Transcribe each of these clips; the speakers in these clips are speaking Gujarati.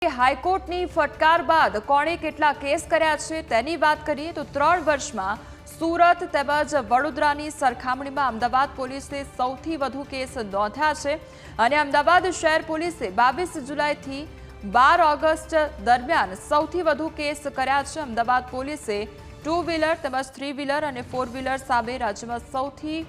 હાઈકોર્ટની ફટકાર બાદ કોણે કેટલા કેસ કર્યા છે તેની વાત કરીએ તો 3 વર્ષમાં સુરત તેમજ વડોદરાની સરખામણીમાં અમદાવાદ પોલીસે સૌથી વધુ કેસ નોંધ્યા છે અને અમદાવાદ શહેર પોલીસે 22 જુલાઈથી 12 ઓગસ્ટ દરમિયાન સૌથી વધુ કેસ કર્યા છે। અમદાવાદ પોલીસે 2 વ્હીલર તેમજ 3 વ્હીલર અને 4 વ્હીલર સામે રાજ્યમાં સૌથી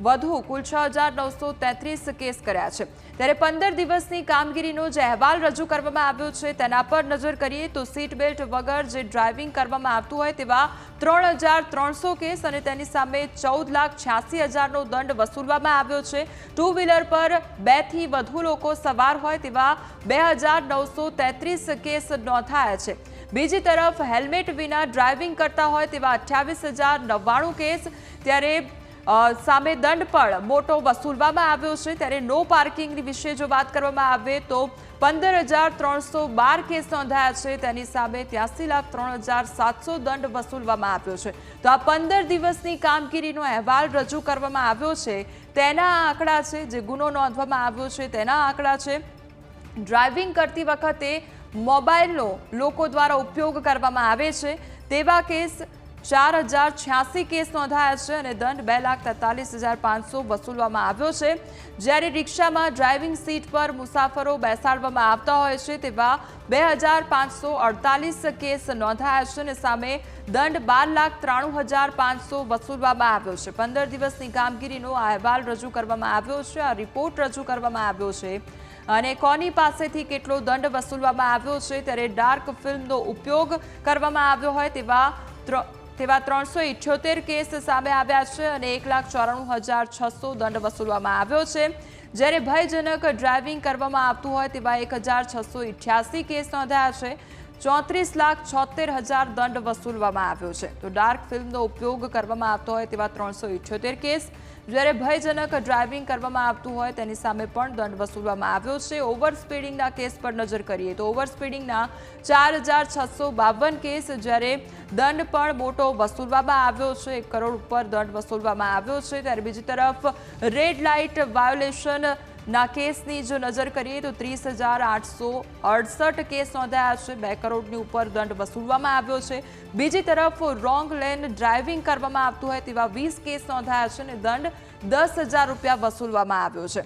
વધુ કુલ 6933 કેસ કર્યા છે। ત્યારે 15 દિવસની કામગીરીનો જે અહેવાલ રજૂ કરવામાં આવ્યો છે તેના પર નજર કરીએ તો સીટ બેલ્ટ વગર જે ડ્રાઇવિંગ કરવામાં આવતું હોય તેવા 3300 કેસ અને તેની સામે 14,86,000નો દંડ વસૂલવામાં આવ્યો છે। 2 વ્હીલર પર 2 થી વધુ લોકો સવાર હોય તેવા 2933 કેસ નોંધાયા છે। બીજી તરફ હેલ્મેટ વિના ડ્રાઇવિંગ કરતા હોય તેવા 28,099 કેસ ત્યારે સામે દંડ પણ મોટો વસૂલવામાં આવ્યો છે। ત્યારે નો પાર્કિંગની વિશે જો વાત કરવામાં આવે તો 15,312 કેસ નોંધાયા છે, તેની સામે 83,03,700 દંડ વસૂલવામાં આવ્યો છે। તો આ 15 દિવસની કામગીરીનો અહેવાલ રજૂ કરવામાં આવ્યો છે તેના આંકડા છે, જે ગુનો નોંધવામાં આવ્યો છે તેના આંકડા છે। ડ્રાઇવિંગ કરતી વખતે મોબાઈલનો લોકો દ્વારા ઉપયોગ કરવામાં આવે છે તેવા કેસ 4086 કેસ નોંધાયા છે અને દંડ 2,43,500 વસૂલવામાં આવ્યો છે। જ્યારે રિક્ષામાં ડ્રાઇવિંગ સીટ પર મુસાફરો બેસાડવામાં આવતા હોય છે તેવા 2,548 કેસ નોંધાયા છે અને સામે દંડ 12,93,500 વસૂલવામાં આવ્યો છે। 15 દિવસની કામગીરીનો આ અહેવાલ રજૂ કરવામાં આવ્યો છે, આ રિપોર્ટ રજૂ કરવામાં આવ્યો છે અને કોની પાસેથી કેટલો દંડ વસૂલવામાં આવ્યો છે। ત્યારે ડાર્ક ફિલ્મનો ઉપયોગ કરવામાં આવ્યો હોય તેવા 378 કેસ સામે આવ્યા છે અને 1,94,600 દંડ વસૂલવામાં આવ્યો છે। જ્યારે ભયજનક ડ્રાઇવિંગ કરવામાં આવતું હોય તેવા 1,688 કેસ નોંધાયા છે। 34,76,000 દંડ વસૂલવામાં આવ્યો છે। તો ડાર્ક ફિલ્મનો ઉપયોગ કરવામાં આવતો હોય તેવા 378 કેસ, જ્યારે ભયજનક ડ્રાઇવિંગ કરવામાં આવતું હોય તેની સામે પણ દંડ વસૂલવામાં આવ્યો છે। ઓવર સ્પીડિંગના કેસ પર નજર કરીએ તો ઓવર સ્પીડિંગના 4,652 કેસ, જ્યારે દંડ પણ મોટો વસૂલવામાં આવ્યો છે, 1 કરોડ ઉપર દંડ વસૂલવામાં આવ્યો છે। ત્યારે બીજી તરફ રેડ લાઇટ વાયોલેશન ના કેસની જો નજર કરીએ તો 30,868 કેસ નોંધાયા છે, 2 કરોડની ઉપર દંડ વસૂલવામાં આવ્યો છે। બીજી તરફ રોંગ લેન ડ્રાઇવિંગ કરવામાં આવતું હોય તેવા 20 કેસ નોંધાયા છે અને દંડ 10,000 રૂપિયા વસૂલવામાં આવ્યો છે।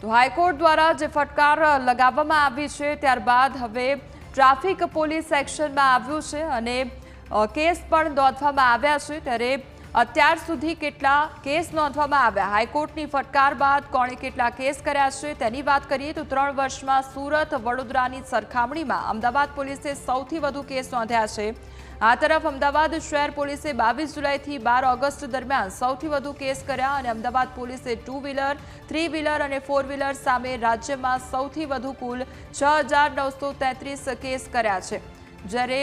તો હાઈકોર્ટ દ્વારા જે ફટકાર લગાવવામાં આવી છે ત્યારબાદ હવે ટ્રાફિક પોલીસ એક્શનમાં આવ્યું છે અને કેસ પણ નોંધવામાં આવ્યા છે। ત્યારે અત્યાર સુધી કેટલા કેસ નોંધવામાં આવ્યા, હાઈકોર્ટની ફટકાર બાદ કોણે કેટલા કેસ કર્યા છે તેની વાત કરીએ તો 3 વર્ષમાં સુરત વડોદરાની સરખામણીમાં અમદાવાદ પોલીસે સૌથી વધુ કેસ નોંધ્યા છે। આ તરફ અમદાવાદ શહેર પોલીસે 22 જુલાઈથી 12 ઓગસ્ટ દરમિયાન સૌથી વધુ કેસ કર્યા અને અમદાવાદ પોલીસે 2 વ્હીલર 3 વ્હીલર અને 4 વ્હીલર સામે રાજ્યમાં સૌથી વધુ કુલ 6,933 કેસ કર્યા છે। જ્યારે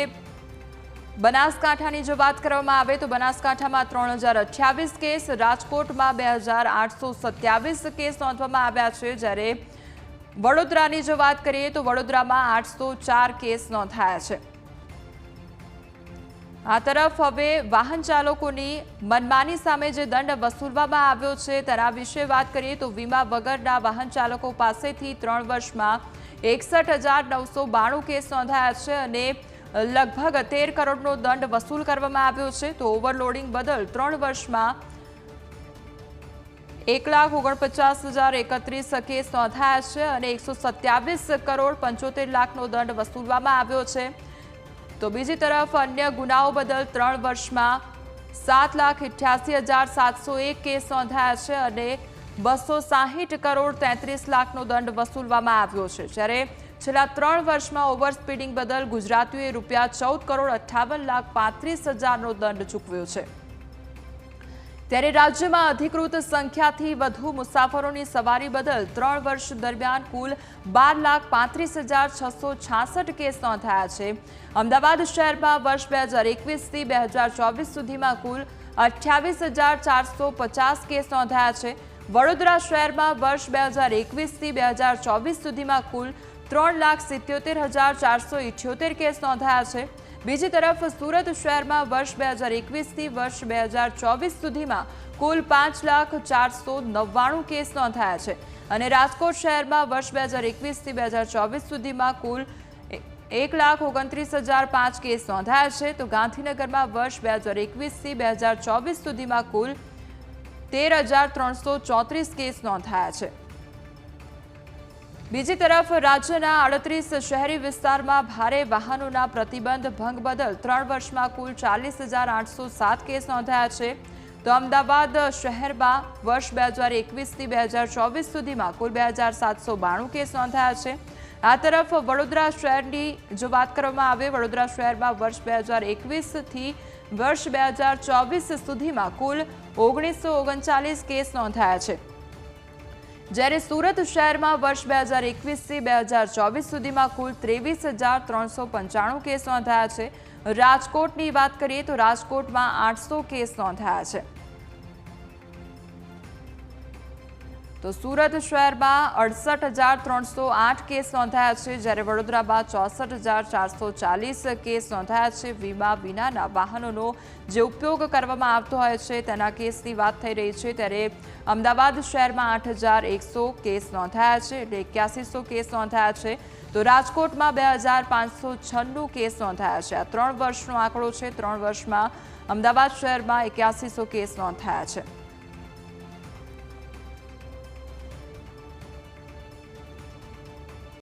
બનાસકાંઠાની જો વાત કરવામાં આવે તો બનાસકાંઠામાં 3,028 કેસ, રાજકોટમાં 2,827 કેસ નોંધવામાં આવ્યા છે। જ્યારે વડોદરાની જો વાત કરીએ તો વડોદરામાં 804 કેસ નોંધાયા છે। આ તરફ હવે વાહન ચાલકોની મનમાની સામે જે દંડ વસૂલવામાં આવ્યો છે તેના વિશે વાત કરીએ તો વીમા વગરના વાહન ચાલકો પાસેથી 3 વર્ષમાં 61,992 કેસ નોંધાયા છે અને લગભગ 13 કરોડનો દંડ વસૂલ કરવામાં આવ્યો છે। તો ઓવરલોડિંગ બદલ 3 વર્ષમાં 1,49,031 કેસ નોંધાયા છે અને 127 કરોડ 75 લાખનો દંડ વસૂલવામાં આવ્યો છે। તો બીજી તરફ અન્ય ગુનાઓ બદલ 3 વર્ષમાં 7,88,701 કેસ નોંધાયા છે અને 260 કરોડ 33 લાખનો દંડ વસૂલવામાં આવ્યો છે। જ્યારે છેલ્લા 3 વર્ષમાં ઓવર સ્પીડિંગ બદલ ગુજરાતીઓએ રૂપિયા 14,58,35,000નો દંડ ચૂકવ્યો છે। ત્યારે રાજ્યમાં અધિકૃત સંખ્યાથી વધુ મુસાફરોની સવારી બદલ 3 વર્ષ દરમિયાન કુલ 12,35,666 કેસ નોંધાયા છે। અમદાવાદ શહેરમાં વર્ષ 2021થી 2024 સુધીમાં કુલ 28,450 કેસ નોંધાયા છે। વડોદરા શહેરમાં વર્ષ 2021થી 2024 સુધીમાં કુલ 3,77,478 કેસ નોંધાયા છે। બીજી તરફ સુરત શહેરમાં વર્ષ 2021થી વર્ષ 2024 સુધીમાં કુલ 5,499 કેસ નોંધાયા છે અને રાજકોટ શહેરમાં વર્ષ 2021થી 2024 સુધીમાં કુલ 1,29,005 કેસ નોંધાયા છે તો ગાંધીનગરમાં વર્ષ 2021થી 2024 સુધીમાં કુલ 13,334 કેસ નોંધાયા છે। બીજી તરફ રાજ્યના 38 શહેરી વિસ્તારમાં ભારે વાહનોના પ્રતિબંધ ભંગ બદલ 3 વર્ષમાં કુલ 40,807 કેસ નોંધાયા છે તો અમદાવાદ શહેરમાં વર્ષ 2021થી 2024 સુધીમાં કુલ 2,792 કેસ નોંધાયા છે। આ તરફ વડોદરા શહેરની જો વાત કરવામાં આવે વડોદરા શહેરમાં વર્ષ 2021થી વર્ષ 2024 સુધીમાં કુલ 1939 કેસ નોંધાયા છે જ્યારે સુરત શહેરમાં વર્ષ 2021થી 2024 સુધીમાં કુલ 23,395 કેસ નોંધાયા છે। રાજકોટની વાત કરીએ તો રાજકોટમાં 800 કેસ નોંધાયા છે તો સુરત શહેરમાં 68,308 કેસ નોંધાયા છે જ્યારે વડોદરામાં 64,440 કેસ નોંધાયા છે। વીમા વિનાના વાહનોનો જે ઉપયોગ કરવામાં આવતો હોય છે તેના કેસની વાત થઈ રહી છે ત્યારે અમદાવાદ શહેરમાં 8,100 કેસ નોંધાયા છે એટલે 8100 કેસ નોંધાયા છે તો રાજકોટમાં 2,596 કેસ નોંધાયા છે। આ 3 વર્ષનો આંકડો છે। 3 વર્ષમાં અમદાવાદ શહેરમાં 8100 કેસ નોંધાયા છે।